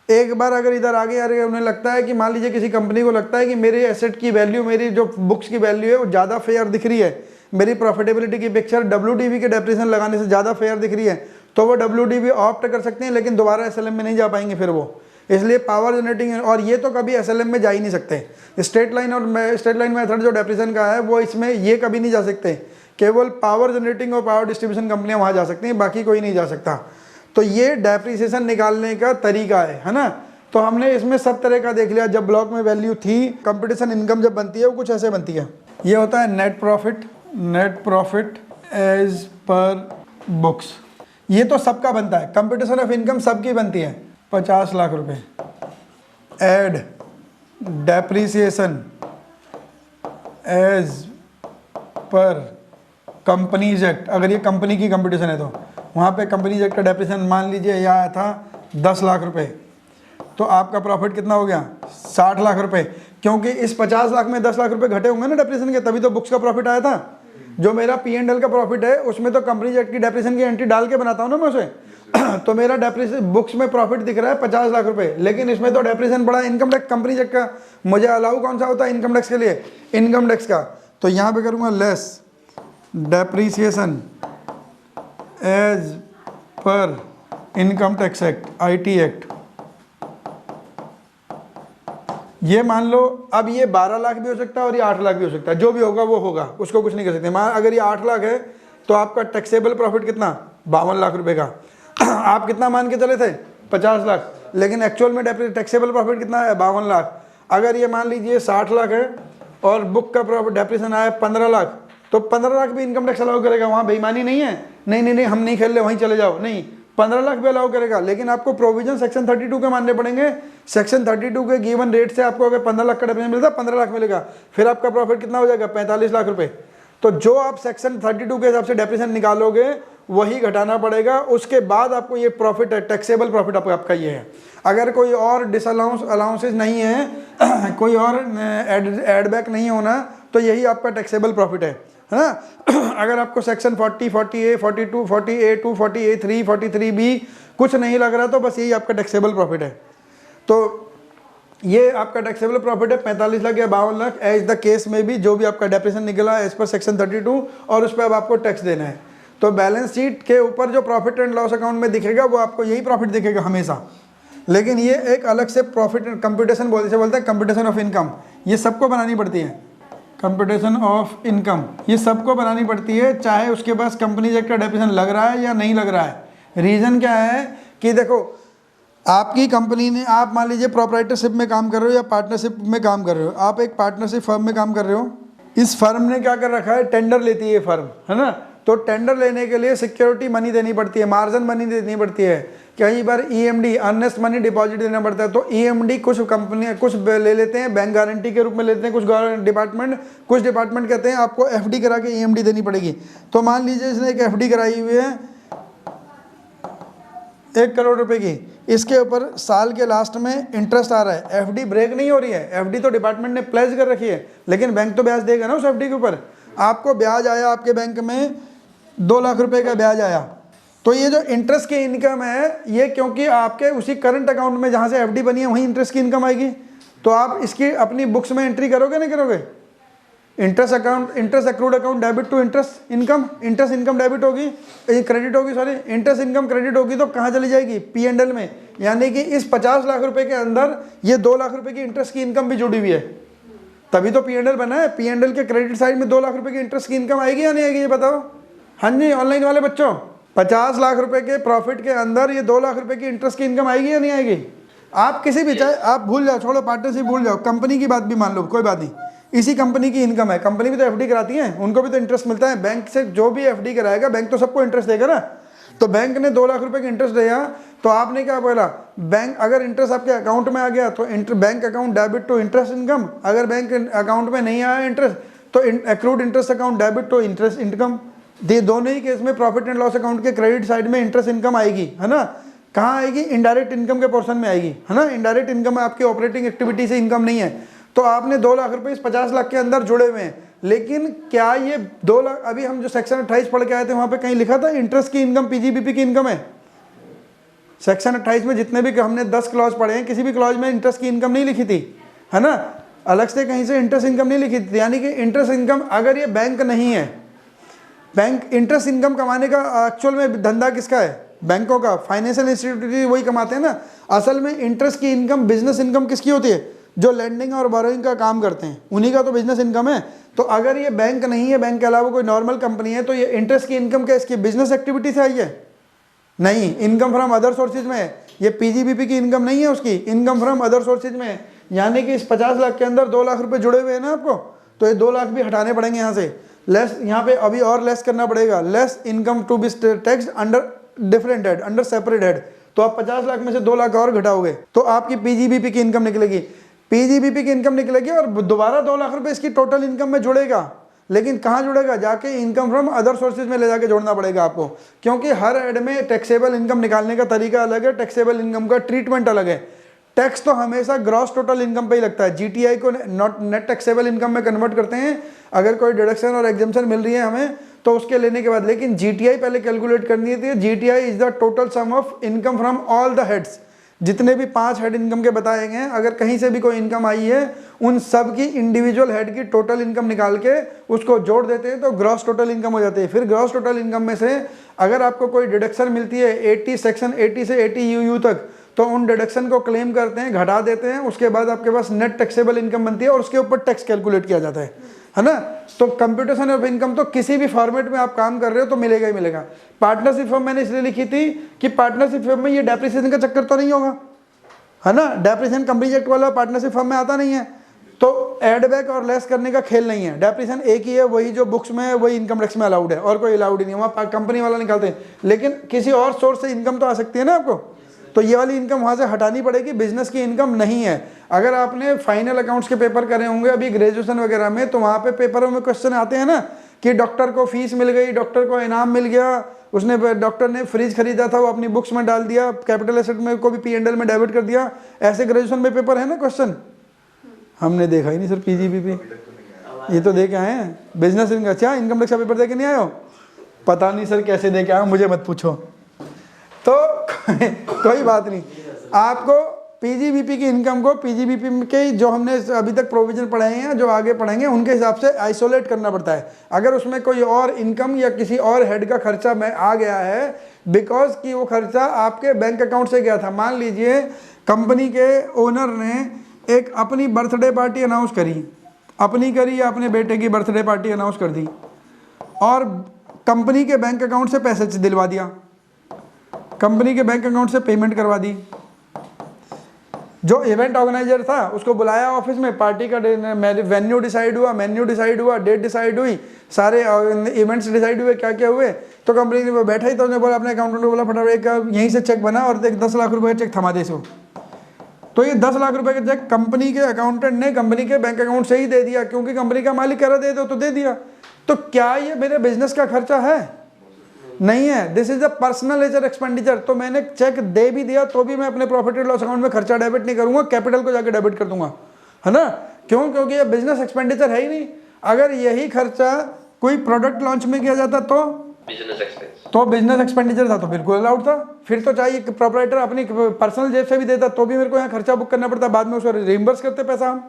एक बार अगर इधर आगे उन्हें लगता है कि मान लीजिए किसी कंपनी को लगता है कि मेरे एसेट की वैल्यू, मेरी जो बुक्स की वैल्यू है वो ज़्यादा फेयर दिख रही है, मेरी प्रॉफिटेबिलिटी की पिक्चर WDV के डेप्रिसिएशन लगाने से ज़्यादा फेयर दिख रही है, तो वो WDV ऑप्ट कर सकते हैं, लेकिन दोबारा SLM में नहीं जा पाएंगे फिर वो। इसलिए पावर जनरेटिंग और ये तो कभी SLM में जा ही नहीं सकते। स्ट्रेट लाइन मेथड जो डेप्रिसिएशन का है वो इसमें ये कभी नहीं जा सकते। केवल पावर जनरेटिंग और पावर डिस्ट्रीब्यूशन कंपनियां वहाँ जा सकती हैं, बाकी कोई नहीं जा सकता। तो ये डेप्रिसिएशन निकालने का तरीका है ना। तो हमने इसमें सब तरह का देख लिया। जब ब्लॉक में वैल्यू थी, कंपटीशन इनकम जब बनती है वो कुछ ऐसे बनती है। ये होता है net profit as per books. ये तो सबका बनता है, कंपटीशन ऑफ इनकम सबकी बनती है। 50 लाख रुपए add depreciation as per companies act. अगर ये कंपनी की कंपटीशन है तो वहाँ पे कंपनीज एक्ट का डेप्रिसिएशन मान लीजिए यह आया था 10 लाख रुपए, तो आपका प्रॉफिट कितना हो गया 60 लाख रुपए, क्योंकि इस 50 लाख में 10 लाख रुपए घटे होंगे ना डेप्रिसिएशन के, तभी तो बुक्स का प्रॉफिट आया था। जो मेरा P&L का प्रॉफिट है उसमें तो कंपनीज एक्ट की डेप्रिसिएशन की एंट्री डाल के बनाता हूँ ना मैं उसे तो मेरा डेप्रिसिएशन बुक्स में प्रॉफिट दिख रहा है 50 लाख रुपए, लेकिन इसमें तो डेप्रिसिएशन बड़ा इनकम टैक्स कंपनीज एक्ट का। मुझे अलाउ कौन सा होता है इनकम टैक्स के लिए, इनकम टैक्स का। तो यहाँ पे करूँगा less depreciation as per income tax act, IT act. ये मान लो अब ये 12 लाख भी हो सकता है और ये 8 लाख भी हो सकता है, जो भी होगा वो होगा, उसको कुछ नहीं कर सकते। मान अगर ये 8 लाख है तो आपका टैक्सेबल प्रॉफिट कितना 52 लाख रुपए का आप कितना मान के चले थे 50 लाख, लेकिन एक्चुअल में टैक्सेबल प्रॉफिट कितना है 52 लाख। अगर ये मान लीजिए 60 लाख है और बुक का प्रॉफिट डेप्रिसिएशन आया 15 लाख, तो 15 लाख भी इनकम टैक्स अलाउ करेगा। वहाँ बेईमानी नहीं है, नहीं हम नहीं खेल रहे वहीं चले जाओ, नहीं 15 लाख भी अलाउ करेगा, लेकिन आपको प्रोविजन सेक्शन 32 के मानने पड़ेंगे। सेक्शन 32 के गिवन रेट से आपको अगर 15 लाख का डेप्रिसिएशन मिलता है 15 लाख मिलेगा, फिर आपका प्रॉफिट कितना हो जाएगा 45 लाख रुपए। तो जो आप सेक्शन 32 के हिसाब से डेप्रिसिएशन निकालोगे वही घटाना पड़ेगा, उसके बाद आपको ये प्रॉफिट है, टैक्सेबल प्रॉफिट आपका ये है। अगर कोई और अलाउंसेस नहीं है कोई और एडबैक नहीं होना, तो यही आपका टैक्सेबल प्रॉफिट है ना। अगर आपको section 40, 40A, 42, 40A2, 40A3, 43B कुछ नहीं लग रहा तो बस यही आपका टैक्सेबल प्रॉफिट है। तो ये आपका टैक्सेबल प्रॉफिट है 45 लाख या 52 लाख एज द केस में भी, जो भी आपका डेप्रिसिएशन निकला एज पर सेक्शन 32, और उस पर अब आपको टैक्स देना है। तो बैलेंस शीट के ऊपर जो प्रॉफिट एंड लॉस अकाउंट में दिखेगा वो आपको यही प्रॉफिट दिखेगा हमेशा, लेकिन ये एक अलग से प्रॉफिट कंप्यूटेशन बोलते हैं कंप्यूटेशन ऑफ इनकम, ये सबको बनानी पड़ती है। कंप्यूटेशन ऑफ इनकम ये सबको बनानी पड़ती है, चाहे उसके पास कंपनी एक्ट का डेप्रिसिएशन लग रहा है या नहीं लग रहा है। रीज़न क्या है कि देखो आपकी कंपनी ने, आप मान लीजिए प्रोप्राइटरशिप में काम कर रहे हो या पार्टनरशिप में काम कर रहे हो, आप एक पार्टनरशिप फर्म में काम कर रहे हो। इस फर्म ने क्या कर रखा है, टेंडर लेती है ये फर्म, है ना। तो टेंडर लेने के लिए सिक्योरिटी मनी देनी पड़ती है, मार्जिन मनी देनी पड़ती है, कई बार EMD अर्नेस्ट मनी डिपॉजिट देना पड़ता है। तो EMD कुछ कंपनियां कुछ ले लेते हैं, बैंक गारंटी के रूप में लेते हैं कुछ डिपार्टमेंट कहते हैं आपको FD करा के EMD देनी पड़ेगी। तो मान लीजिए इसने एक FD कराई हुई है 1 करोड़ रुपए की, इसके ऊपर साल के लास्ट में इंटरेस्ट आ रहा है, FD ब्रेक नहीं हो रही है, FD तो डिपार्टमेंट ने प्लेज कर रखी है, लेकिन बैंक तो ब्याज देगा ना उस FD के ऊपर। आपको ब्याज आया आपके बैंक में 2 लाख रुपए का ब्याज आया, तो ये जो इंटरेस्ट की इनकम है ये क्योंकि आपके उसी करंट अकाउंट में जहाँ से FD बनी है वहीं इंटरेस्ट की इनकम आएगी, तो आप इसकी अपनी बुक्स में एंट्री करोगे नहीं करोगे, interest account, interest accrued account debit to interest income debit होगी, क्रेडिट होगी, सॉरी इंटरेस्ट इनकम क्रेडिट होगी तो कहाँ चली जाएगी? P&L में। यानी कि इस 50 लाख रुपए के अंदर ये 2 लाख रुपए की इंटरेस्ट की इनकम भी जुड़ी हुई है, तभी तो P&L बना है। P&L के क्रेडिट साइड में 2 लाख रुपए की इंटरेस्ट की इनकम आएगी या नहीं आएगी, ये बताओ। हाँ जी, ऑनलाइन वाले बच्चों, 50 लाख रुपए के प्रॉफिट के अंदर ये 2 लाख रुपए की इंटरेस्ट की इनकम आएगी या नहीं आएगी? आप किसी भी, चाहे आप भूल जाओ, छोड़ो पार्टनरशिप भूल जाओ, कंपनी की बात भी मान लो, कोई बात नहीं, इसी कंपनी की इनकम है, कंपनी भी तो एफडी कराती है, उनको भी तो इंटरेस्ट मिलता है। बैंक से जो भी एफडी कराएगा बैंक तो सबको इंटरेस्ट देगा ना। तो बैंक ने 2 लाख रुपए की इंटरेस्ट दिया तो आपने क्या बोला? बैंक अगर इंटरेस्ट आपके अकाउंट में आ गया तो bank account debit to interest income, अगर बैंक अकाउंट में नहीं आया इंटरेस्ट तो accrued interest account debit to interest income. दोनों ही केस में प्रॉफिट एंड लॉस अकाउंट के क्रेडिट साइड में इंटरेस्ट इनकम आएगी, है ना। कहाँ आएगी? इनडायरेक्ट इनकम के पोर्शन में आएगी, है ना। इनडायरेक्ट इनकम आपकी ऑपरेटिंग एक्टिविटी से इनकम नहीं है। तो आपने 2 लाख रुपए इस 50 लाख के अंदर जुड़े हुए हैं, लेकिन क्या ये 2 लाख, अभी हम जो सेक्शन 28 पढ़ के आए थे वहां पे कहीं लिखा था इंटरेस्ट की इनकम पीजीबीपी की इनकम है? सेक्शन 28 में जितने भी हमने 10 क्लॉज पढ़े हैं, किसी भी क्लॉज में इंटरेस्ट की इनकम नहीं लिखी थी, है ना। अलग से कहीं से इंटरेस्ट इनकम नहीं लिखी थी। यानी कि इंटरेस्ट इनकम, अगर ये बैंक नहीं है, बैंक इंटरेस्ट इनकम कमाने का एक्चुअल में धंधा किसका है? बैंकों का। फाइनेंशियल इंस्टीट्यूट वही कमाते हैं ना। असल में इंटरेस्ट की इनकम, बिजनेस इनकम किसकी होती है? जो लेंडिंग और बोरोइंग का काम करते हैं, उन्हीं का तो बिजनेस इनकम है। तो अगर ये बैंक नहीं है, बैंक के अलावा कोई नॉर्मल कंपनी है, तो ये इंटरेस्ट की इनकम क्या इसकी बिजनेस एक्टिविटी से आई है? नहीं, इनकम फ्रॉम अदर सोर्सेज में है। ये पीजीबीपी की इनकम नहीं है, उसकी इनकम फ्रॉम अदर सोर्सेज में है। यानी कि इस 50 लाख के अंदर 2 लाख रुपए जुड़े हुए हैं ना आपको, तो ये 2 लाख भी हटाने पड़ेंगे यहाँ से। लेस, यहाँ पे अभी और लेस करना पड़ेगा। Less income to be taxed under different head, under separate head. तो आप 50 लाख में से 2 लाख और घटाओगे तो आपकी पीजीबीपी की इनकम निकलेगी। पीजीबीपी की इनकम निकलेगी और दोबारा 2 लाख रुपए इसकी टोटल इनकम में जुड़ेगा। लेकिन कहाँ जुड़ेगा? जाके इनकम फ्रॉम अदर सोर्सेज में ले जाके जोड़ना पड़ेगा आपको, क्योंकि हर हेड में टैक्सेबल इनकम निकालने का तरीका अलग है, टैक्सेबल इनकम का ट्रीटमेंट अलग है। टैक्स तो हमेशा ग्रॉस टोटल इनकम पे ही लगता है। जीटीआई को नॉट नेट टैक्सेबल इनकम में कन्वर्ट करते हैं अगर कोई डिडक्शन और एग्जम्पशन मिल रही है हमें तो उसके लेने के बाद, लेकिन जीटीआई पहले कैलकुलेट करनी है। GTI is the total sum of income from all the heads. जितने भी 5 हेड इनकम के बताए गए हैं, अगर कहीं से भी कोई इनकम आई है, उन सब की इंडिविजुअल हेड की टोटल इनकम निकाल के उसको जोड़ देते हैं तो ग्रॉस टोटल इनकम हो जाती है। फिर ग्रॉस टोटल इनकम में से अगर आपको कोई डिडक्शन मिलती है 80 सेक्शन 80 से 80 यूयू तक, तो उन डिडक्शन को क्लेम करते हैं, घटा देते हैं। उसके बाद आपके पास नेट टैक्सेबल इनकम बनती है और उसके ऊपर टैक्स कैलकुलेट किया जाता है ना। तो कंप्यूटेशन ऑफ इनकम तो किसी भी फॉर्मेट में आप काम कर रहे हो तो मिलेगा ही मिलेगा। पार्टनरशिप फर्म मैंने इसलिए लिखी थी कि पार्टनरशिप फर्म में ये डेप्रिसिएशन का चक्कर तो नहीं होगा, है ना। डेप्रिसिएशन कंपनी एक्ट वाला पार्टनरशिप फर्म में आता नहीं है, तो एड बैक और लेस करने का खेल नहीं है। डेप्रिसिएशन एक ही है, वही जो बुक्स में है वही इनकम टैक्स में अलाउड है, और कोई अलाउड नहीं है। वहाँ कंपनी वाला निकालते हैं, लेकिन किसी और सोर्स से इनकम तो आ सकती है ना आपको, तो ये वाली इनकम वहाँ से हटानी पड़ेगी। बिजनेस की इनकम नहीं है। अगर आपने फाइनल अकाउंट्स के पेपर करे होंगे अभी ग्रेजुएशन वगैरह में, तो वहाँ पे पेपरों में क्वेश्चन आते हैं ना कि डॉक्टर को फीस मिल गई, डॉक्टर को इनाम मिल गया, उसने डॉक्टर ने फ्रिज खरीदा था वो अपनी बुक्स में डाल दिया, कैपिटल एसेट में को भी P&L में डेबिट कर दिया। ऐसे ग्रेजुएशन में पेपर है ना क्वेश्चन, हमने देखा ही नहीं सर। पीजीबीपी ये तो दे के आए हैं। बिजनेस इनकम, अच्छा इनकम टैक्स का पेपर दे के नहीं आए हो? पता नहीं सर कैसे दे के आए हो, मुझे मत पूछो। तो कोई बात नहीं, आपको पीजीबीपी की इनकम को पीजीबीपी के जो हमने अभी तक प्रोविजन पढ़ाए हैं, जो आगे पढ़ेंगे, उनके हिसाब से आइसोलेट करना पड़ता है। अगर उसमें कोई और इनकम या किसी और हेड का खर्चा में आ गया है, बिकॉज कि वो खर्चा आपके बैंक अकाउंट से गया था। मान लीजिए कंपनी के ओनर ने एक अपनी बर्थडे पार्टी अनाउंस करी, अपनी करी या अपने बेटे की बर्थडे पार्टी अनाउंस कर दी, और कंपनी के बैंक अकाउंट से पैसे दिलवा दिया, कंपनी के बैंक अकाउंट से पेमेंट करवा दी। जो इवेंट ऑर्गेनाइजर था उसको बुलाया ऑफिस में, पार्टी का वेन्यू डिसाइड हुआ, मेन्यू डिसाइड हुआ, डेट डिसाइड हुई, सारे इवेंट्स डिसाइड हुए, क्या क्या हुए। तो कंपनी ने बैठा ही तो उसने बोला अपने अकाउंटेंट को बोला फटाफट एक यहीं से चेक बना और 10 लाख रुपए का चेक थमा दे इसको। तो ये 10 लाख रुपए का चेक कंपनी के अकाउंटेंट ने कंपनी के बैंक अकाउंट से ही दे दिया, क्योंकि कंपनी का मालिक कह रहा दे दो तो दे दिया। तो क्या ये मेरे बिजनेस का खर्चा है? नहीं है। This is a personal nature expenditure. तो मैंने चेक दे भी दिया तो भी मैं अपने प्रॉफिट एंड लॉस अकाउंट में खर्चा डेबिट नहीं करूंगा, कैपिटल को जाके डेबिट कर दूंगा, है ना। क्यों? क्योंकि ये बिजनेस एक्सपेंडिचर है ही नहीं। अगर यही खर्चा कोई प्रोडक्ट लॉन्च में किया जाता तो बिजनेस एक्सपेंडिचर था, तो बिल्कुल अलाउड था। फिर तो चाहिए प्रोपराइटर अपनी पर्सनल जेब से भी देता तो भी मेरे को यहाँ खर्चा बुक करना पड़ता, बाद में उसको रिइंबर्स करते पैसा हम,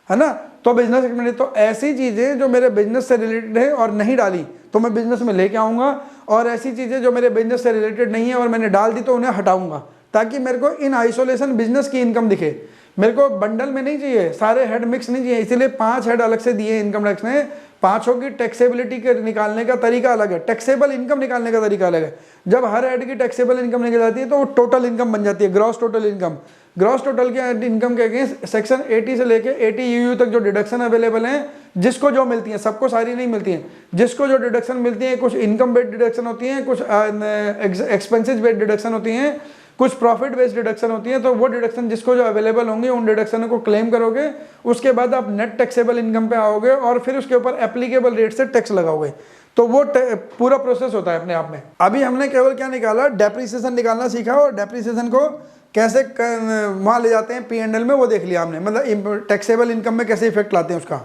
है ना। तो बिजनेस एक्सपेंडिचर, तो ऐसी चीज़ें जो मेरे बिजनेस से रिलेटेड है और नहीं डाली तो मैं बिजनेस में लेके आऊँगा, और ऐसी चीज़ें जो मेरे बिजनेस से रिलेटेड नहीं है और मैंने डाल दी तो उन्हें हटाऊंगा, ताकि मेरे को इन आइसोलेशन बिजनेस की इनकम दिखे। मेरे को बंडल में नहीं चाहिए, सारे हेड मिक्स नहीं चाहिए, इसीलिए 5 हेड अलग से दिए इनकम टैक्स ने। पांचों की टैक्सेबिलिटी के निकालने का तरीका अलग है, टैक्सेबल इनकम निकालने का तरीका अलग है। जब हर हेड की टैक्सेबल इनकम निकल जाती है तो वो टोटल इनकम बन जाती है, gross total income. Gross total के इनकम के अगेंस्ट सेक्शन 80 से लेके 80 यूयू तक जो डिडक्शन अवेलेबल हैं, जिसको जो मिलती हैं, सबको सारी नहीं मिलती हैं, जिसको जो डिडक्शन मिलती है, कुछ इनकम बेस्ड डिडक्शन होती हैं, कुछ एक्सपेंसेस बेस्ड डिडक्शन होती हैं, कुछ प्रॉफिट बेस्ड डिडक्शन होती है। तो वो डिडक्शन जिसको जो अवेलेबल होंगे उन डिडक्शनों को क्लेम करोगे, उसके बाद आप नेट टैक्सेबल इनकम पे आओगे और फिर उसके ऊपर एप्लीकेबल रेट से टैक्स लगाओगे। तो वो पूरा प्रोसेस होता है अपने आप में। अभी हमने केवल क्या निकाला, डेप्रिसिएशन निकालना सीखा, और डेप्रिसिएशन को कैसे वहाँ ले जाते हैं P&L में, वो देख लिया हमने, मतलब टैक्सेबल इनकम में कैसे इफेक्ट लाते हैं उसका।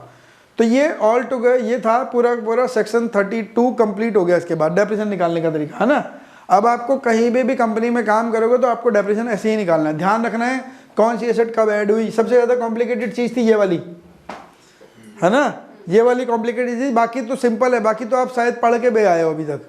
तो ये ऑल टुगेदर ये था पूरा सेक्शन 32 कंप्लीट हो गया। इसके बाद डेप्रिसिएशन निकालने का तरीका, है ना। अब आपको कहीं भी कंपनी में काम करोगे तो आपको डेप्रिसिएशन ऐसे ही निकालना है, ध्यान रखना है कौन सी एसेट कब ऐड हुई। सबसे ज़्यादा कॉम्प्लिकेटेड चीज़ थी ये वाली, है ना, ये वाली कॉम्प्लिकेटेड चीज़। बाकी तो सिंपल है, बाकी तो आप शायद पढ़ के भी आए हो अभी तक,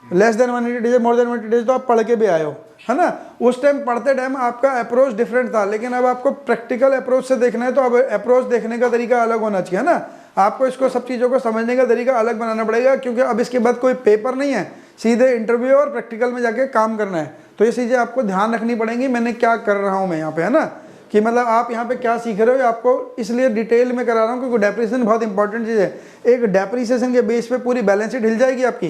less than 180 days, more than 180 days तो आप पढ़ के भी आए हो, है ना। उस टाइम पढ़ते टाइम आपका अप्रोच डिफरेंट था, लेकिन अब आपको प्रैक्टिकल अप्रोच से देखना है, तो अब अप्रोच देखने का तरीका अलग होना चाहिए, है ना। आपको इसको सब चीज़ों को समझने का तरीका अलग बनाना पड़ेगा, क्योंकि अब इसके बाद कोई पेपर नहीं है, सीधे इंटरव्यू और प्रैक्टिकल में जाके काम करना है। तो ये चीज़ें आपको ध्यान रखनी पड़ेंगी, मैंने क्या कर रहा हूँ मैं यहाँ पे, है ना, कि मतलब आप यहाँ पे क्या सीख रहे हो, आपको इसलिए डिटेल में करा रहा हूँ क्योंकि डेप्रिसिएशन बहुत इंपॉर्टेंट चीज़ है। एक डेप्रिसिएशन के बेस पे पूरी बैलेंस शीट हिल जाएगी आपकी,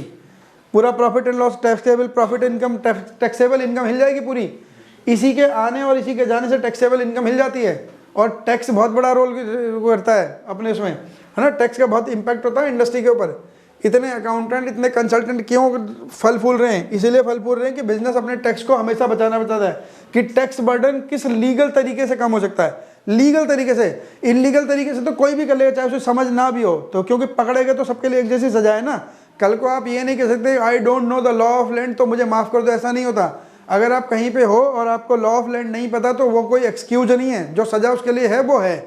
पूरा profit and loss, taxable profit income, taxable income हिल जाएगी पूरी। इसी के आने और इसी के जाने से टैक्सेबल इनकम हिल जाती है, और टैक्स बहुत बड़ा रोल करता है अपने उसमें, है ना। टैक्स का बहुत इंपैक्ट होता है इंडस्ट्री के ऊपर। इतने अकाउंटेंट, इतने कंसल्टेंट क्यों फल फूल रहे हैं, इसीलिए फल फूल रहे हैं कि बिजनेस अपने टैक्स को हमेशा बचाना चाहता है, कि टैक्स बर्डन किस लीगल तरीके से कम हो सकता है। लीगल तरीके से, इलीगल तरीके से तो कोई भी कर लेगा, चाहे उसे समझ ना भी हो तो, क्योंकि पकड़ेगा तो सबके लिए एक जैसी सजा है ना। कल को आप ये नहीं कह सकते I don't know the law of land तो मुझे माफ़ कर दो, ऐसा नहीं होता। अगर आप कहीं पे हो और आपको लॉ ऑफ लैंड नहीं पता तो वो कोई एक्सक्यूज नहीं है, जो सज़ा उसके लिए है वो है।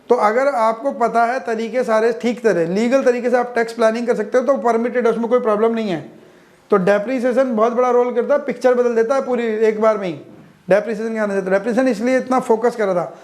तो अगर आपको पता है तरीके सारे ठीक तरह लीगल तरीके से आप टैक्स प्लानिंग कर सकते हो तो परमिटेड है, उसमें कोई प्रॉब्लम नहीं है। तो डेप्रिसिएशन बहुत बड़ा रोल करता है, पिक्चर बदल देता है पूरी एक बार में ही डेप्रिसिएशन के आने से। तो डेप्रिसिएशन इसलिए इतना फोकस कर रहा था।